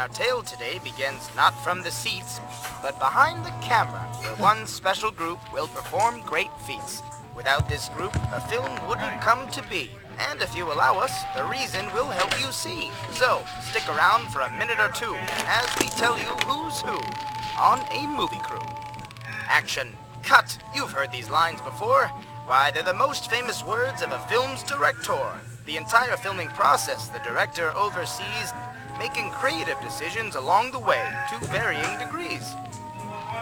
our tale today begins not from the seats, but behind the camera, where one special group will perform great feats. Without this group, a film wouldn't come to be. And if you allow us, the reason will help you see. So, stick around for a minute or two as we tell you who's who on a movie crew. Action. Cut. You've heard these lines before. Why, they're the most famous words of a film's director. The entire filming process the director oversees, making creative decisions along the way to varying degrees.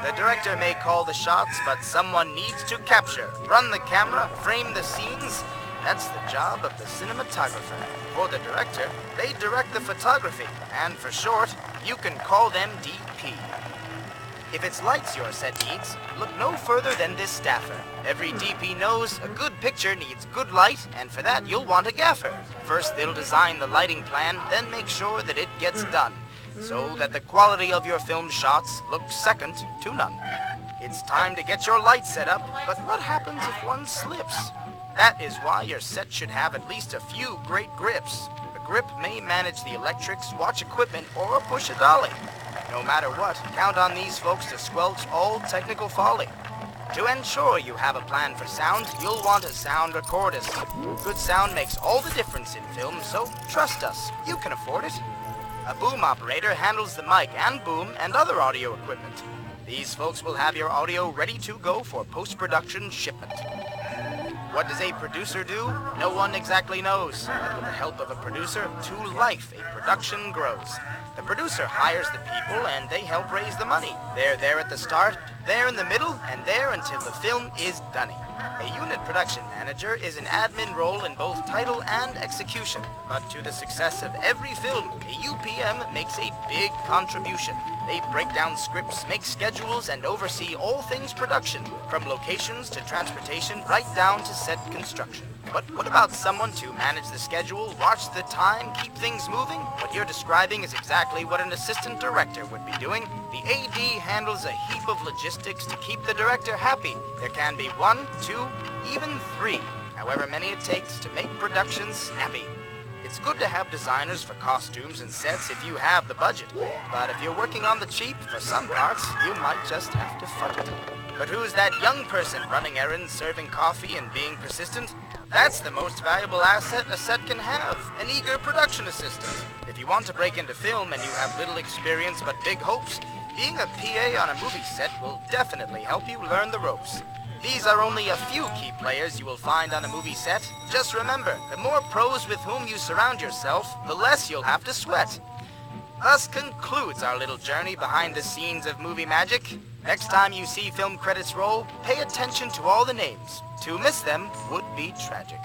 The director may call the shots, but someone needs to capture, run the camera, frame the scenes. That's the job of the cinematographer. For the director, they direct the photography, and for short, you can call them DP. If it's lights your set needs, look no further than this staffer. Every DP knows a good picture needs good light, and for that you'll want a gaffer. First they'll design the lighting plan, then make sure that it gets done, so that the quality of your film shots looks second to none. It's time to get your lights set up, but what happens if one slips? That is why your set should have at least a few great grips. A grip may manage the electrics, watch equipment, or push a dolly. No matter what, count on these folks to squelch all technical folly. To ensure you have a plan for sound, you'll want a sound recordist. Good sound makes all the difference in film, so trust us, you can afford it. A boom operator handles the mic and boom and other audio equipment. These folks will have your audio ready to go for post-production shipment. What does a producer do? No one exactly knows, but with the help of a producer, to life a production grows. The producer hires the people and they help raise the money. They're there at the start, there in the middle, and there until the film is done. A unit production manager is an admin role in both title and execution, but to the success of every film, a UPM makes a big contribution. They break down scripts, make schedules, and oversee all things production, from locations to transportation, right down to set construction. But what about someone to manage the schedule, watch the time, keep things moving? What you're describing is exactly what an assistant director would be doing. The AD handles a heap of logistics to keep the director happy. There can be 1, 2, even 3, however many it takes to make productions snappy. It's good to have designers for costumes and sets if you have the budget. But if you're working on the cheap, for some parts, you might just have to fund it. But who's that young person running errands, serving coffee, and being persistent? That's the most valuable asset a set can have, an eager production assistant. If you want to break into film and you have little experience but big hopes, being a PA on a movie set will definitely help you learn the ropes. These are only a few key players you will find on a movie set. Just remember, the more pros with whom you surround yourself, the less you'll have to sweat. Thus concludes our little journey behind the scenes of movie magic. Next time you see film credits roll, pay attention to all the names. To miss them would be tragic.